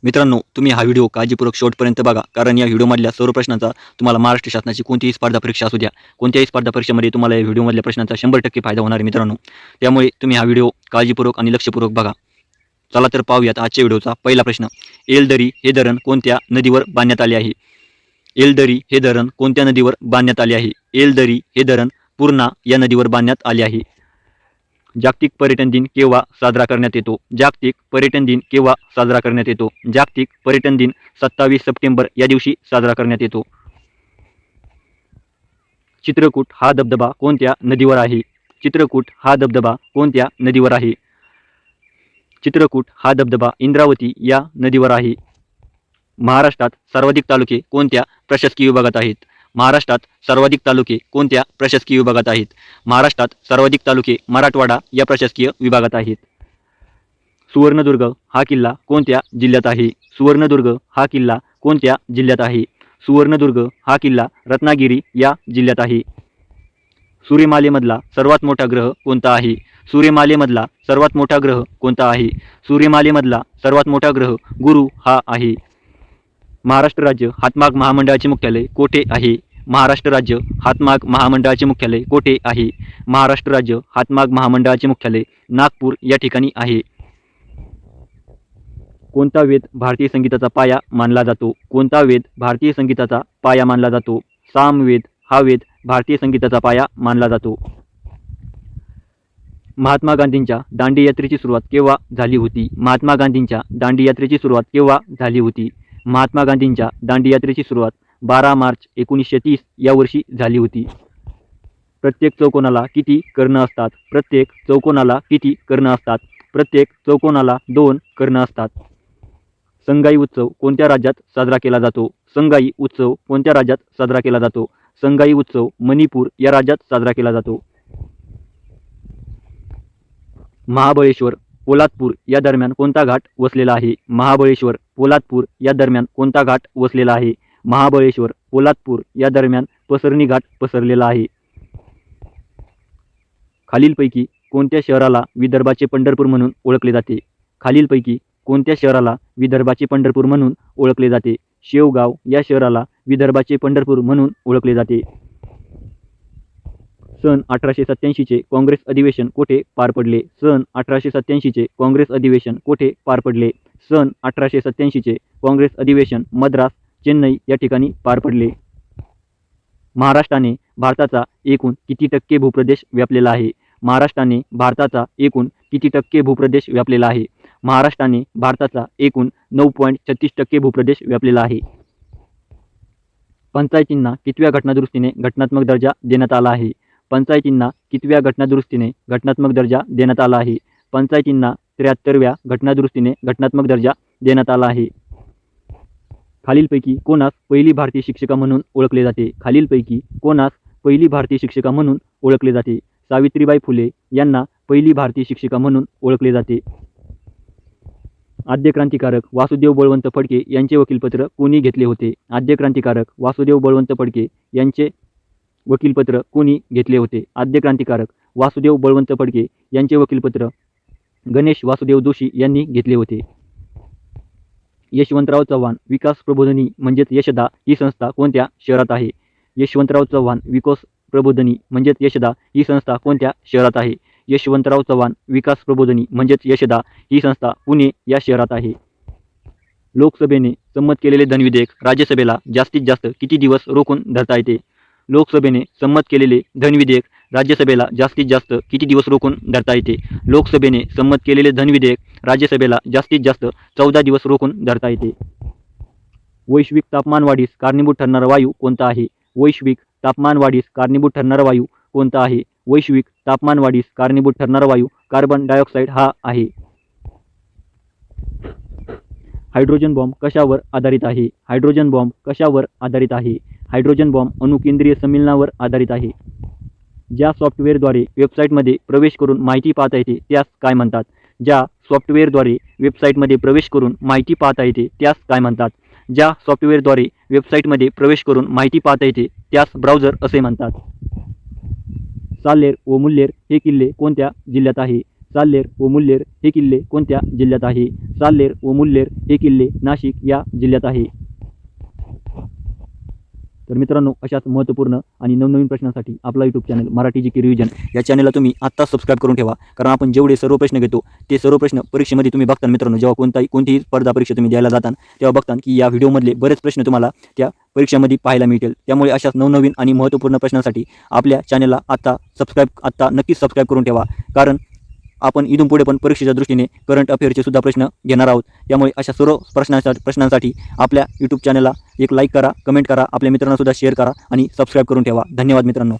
मित्रांनो, तुम्ही हा व्हिडिओ काळजीपूर्वक शेवटपर्यंत बघा, कारण या व्हिडिओमधल्या सर्व प्रश्नांचा तुम्हाला महाराष्ट्र शासनाची कोणतीही स्पर्धा परीक्षा असू द्या, कोणत्याही स्पर्धा परीक्षेमध्ये तुम्हाला या व्हिडिओमधल्या प्रश्नांचा 100% फायदा होणार आहे मित्रांनो. त्यामुळे तुम्ही हा व्हिडिओ काळजीपूर्वक आणि लक्षपूर्वक बघा. चला तर पाहूयात आजच्या व्हिडिओचा पहिला प्रश्न. येलदरी हे धरण कोणत्या नदीवर बांधण्यात आले आहे? येलदरी हे धरण कोणत्या नदीवर बांधण्यात आले आहे? येलदरी हे धरण पूर्णा या नदीवर बांधण्यात आले आहे. जागतिक पर्यटन दिन केव्हा साजरा करण्यात येतो? जागतिक पर्यटन दिन केव्हा साजरा करण्यात येतो? जागतिक पर्यटन दिन 27 सप्टेंबर या दिवशी साजरा करण्यात येतो. चित्रकूट हा धबधबा कोणत्या नदीवर आहे? चित्रकूट हा धबधबा कोणत्या नदीवर आहे? चित्रकूट हा धबधबा इंद्रावती या नदीवर आहे. महाराष्ट्रात सर्वाधिक तालुके कोणत्या प्रशासकीय विभागात आहेत? महाराष्ट्रात सर्वाधिक तालुके कोणत्या प्रशासकीय विभागात आहेत? महाराष्ट्रात सर्वाधिक तालुके मराठवाडा या प्रशासकीय विभागात आहेत. सुवर्णदुर्ग हा किल्ला कोणत्या जिल्ह्यात आहे? सुवर्णदुर्ग हा किल्ला कोणत्या जिल्ह्यात आहे? सुवर्णदुर्ग हा किल्ला रत्नागिरी या जिल्ह्यात आहे. सूर्यमालेमधला सर्वात मोठा ग्रह कोणता आहे? सूर्यमालेमधला सर्वात मोठा ग्रह कोणता आहे? सूर्यमालेमधला सर्वात मोठा ग्रह गुरु हा आहे. महाराष्ट्र राज्य हातमाग महामंडळाचे मुख्यालय कोठे आहे? महाराष्ट्र राज्य हातमाग महामंडळाचे मुख्यालय कोठे आहे? महाराष्ट्र राज्य हातमाग महामंडळाचे मुख्यालय नागपूर या ठिकाणी आहे. कोणता वेद भारतीय संगीताचा पाया मानला जातो? कोणता वेद भारतीय संगीताचा पाया मानला जातो? सामवेद हा वेद भारतीय संगीताचा पाया मानला जातो. महात्मा गांधींच्या दांडी यात्रेची सुरुवात केव्हा झाली होती? महात्मा गांधींच्या दांडी यात्रेची सुरुवात केव्हा झाली होती? महात्मा गांधींच्या दांडी यात्रेची सुरुवात 12 मार्च 1930 या वर्षी झाली होती. प्रत्येक चौकोनाला किती कर्ण असतात? प्रत्येक चौकोनाला किती कर्ण असतात? प्रत्येक चौकोनाला 2 कर्ण असतात. संगाई उत्सव कोणत्या राज्यात साजरा केला जातो? संगाई उत्सव कोणत्या राज्यात साजरा केला जातो? संगाई उत्सव मणिपूर या राज्यात साजरा केला जातो. महाबळेश्वर पोलादपूर या दरम्यान कोणता घाट वसलेला आहे? महाबळेश्वर पोलादपूर या दरम्यान कोणता घाट वसलेला आहे? महाबळेश्वर पोलादपूर या दरम्यान पसरणी घाट पसरलेला आहे. खालीलपैकी कोणत्या शहराला विदर्भाचे पंढरपूर म्हणून ओळखले जाते? खालीलपैकी कोणत्या शहराला विदर्भाचे पंढरपूर म्हणून ओळखले जाते? शेवगाव या शहराला विदर्भाचे पंढरपूर म्हणून ओळखले जाते. सन 1887 काँग्रेस अधिवेशन कोठे पार पडले? सन 1887 काँग्रेस अधिवेशन कोठे पार पडले? सन 1887 काँग्रेस अधिवेशन मद्रास, चेन्नई या ठिकाणी पार पडले. महाराष्ट्राने भारताचा एकूण किती टक्के भूप्रदेश व्यापलेला आहे? महाराष्ट्राने भारताचा एकूण किती टक्के भूप्रदेश व्यापलेला आहे? महाराष्ट्राने भारताचा एकूण 9.36% भूप्रदेश व्यापलेला आहे. पंचायतींना कितव्या घटनादुरुस्तीने घटनात्मक दर्जा देण्यात आला आहे? पंचायतींना कितव्या घटनादुरुस्तीने घटनात्मक दर्जा देण्यात आला आहे? पंचायतींना 73व्या घटनादुरुस्तीने घटनात्मक दर्जा देण्यात आला आहे. खालीलपैकी कोणास पहिली भारतीय शिक्षिका म्हणून ओळखले जाते? खालीलपैकी कोणास पहिली भारतीय शिक्षिका म्हणून ओळखले जाते? सावित्रीबाई फुले यांना पहिली भारतीय शिक्षिका म्हणून ओळखले जाते. आद्य क्रांतिकारक वासुदेव बळवंत फडके यांचे वकीलपत्र कोणी घेतले होते? आद्य क्रांतिकारक वासुदेव बळवंत फडके यांचे वकीलपत्र कोणी घेतले होते? आद्य क्रांतिकारक वासुदेव बळवंत फडके यांचे वकीलपत्र गणेश वासुदेव जोशी यांनी घेतले होते. यशवंतराव चव्हाण विकास प्रबोधिनी म्हणजेच यशदा ही संस्था कोणत्या शहरात आहे? यशवंतराव चव्हाण विकास प्रबोधिनी म्हणजेच यशदा ही संस्था कोणत्या शहरात आहे? यशवंतराव चव्हाण विकास प्रबोधिनी म्हणजेच यशदा ही संस्था पुणे या शहरात आहे. लोकसभेने संमत केलेले धन विधेयक राज्यसभेला जास्तीत जास्त किती दिवस रोखून धरता येते? लोकसभेने संमत केलेले धन विधेयक राज्यसभेला जास्तीत जास्त किती दिवस रोखून धरता येते? लोकसभेने संमत केलेले धन विधेयक राज्यसभेला जास्तीत जास्त 14 दिवस रोखून धरता येते. वैश्विक तापमान वाढीस कारणीभूत ठरणारा वायू कोणता आहे? वैश्विक तापमान वाढीस कारणीभूत ठरणारा वायू कोणता आहे? वैश्विक तापमान वाढीस कारणीभूत ठरणारा वायू कार्बन डायऑक्साईड हा आहे. हायड्रोजन बॉम्ब कशावर आधारित आहे? हायड्रोजन बॉम्ब कशावर आधारित आहे? हायड्रोजन बॉम्ब अणुकेंद्रीय संमेलनावर आधारित आहे. ज्या सॉफ्टवेअरद्वारे वेबसाईटमध्ये प्रवेश करून माहिती पाहता येते त्यास काय म्हणतात? ज्या सॉफ्टवेअरद्वारे वेबसाईटमध्ये प्रवेश करून माहिती पाहता येते त्यास काय म्हणतात? ज्या सॉफ्टवेअरद्वारे वेबसाईटमध्ये प्रवेश करून माहिती पाहता येते त्यास ब्राउझर असे म्हणतात. साल्हेर व मुल्हेर हे किल्ले कोणत्या जिल्ह्यात आहे? साल्हेर व मुल्हेर हे किल्ले कोणत्या जिल्ह्यात आहे? साल्हेर व मुल्हेर हे किल्ले नाशिक या जिल्ह्यात आहे. तर मित्रांनो, अशाच महत्त्वपूर्ण आणि नवनवीन प्रश्नांसाठी आपला यूट्यूब चॅनल मराठी जी के रिव्हिजन या चॅनलला तुम्ही आत्ता सबस्क्राईब करून ठेवा. कारण आपण जेवढे सर्व प्रश्न घेतो ते सर्व प्रश्न परीक्षेमध्ये तुम्ही बघता मित्रांनो. जेव्हा कोणतीही स्पर्धा परीक्षा तुम्ही द्यायला जाता तेव्हा बघता की या व्हिडिओमधले बरेच प्रश्न तुम्हाला त्या परीक्षेमध्ये पाहायला मिळतील. त्यामुळे अशाच नवनवीन आणि महत्त्वपूर्ण प्रश्नांसाठी आपल्या चॅनलला आत्ता नक्कीच सबस्क्राईब करून ठेवा. कारण आपण इथून पुढे पण परीक्षेच्या दृष्टीने करंट अफेअरचे सुद्धा प्रश्न घेणार आहोत. त्यामुळे अशा सर्व प्रश्नांसाठी आपल्या यूट्यूब चॅनलला एक लाईक करा, कमेंट करा, आपल्या मित्रांना सुद्धा शेअर करा आणि सबस्क्राईब करून ठेवा. धन्यवाद मित्रांनो.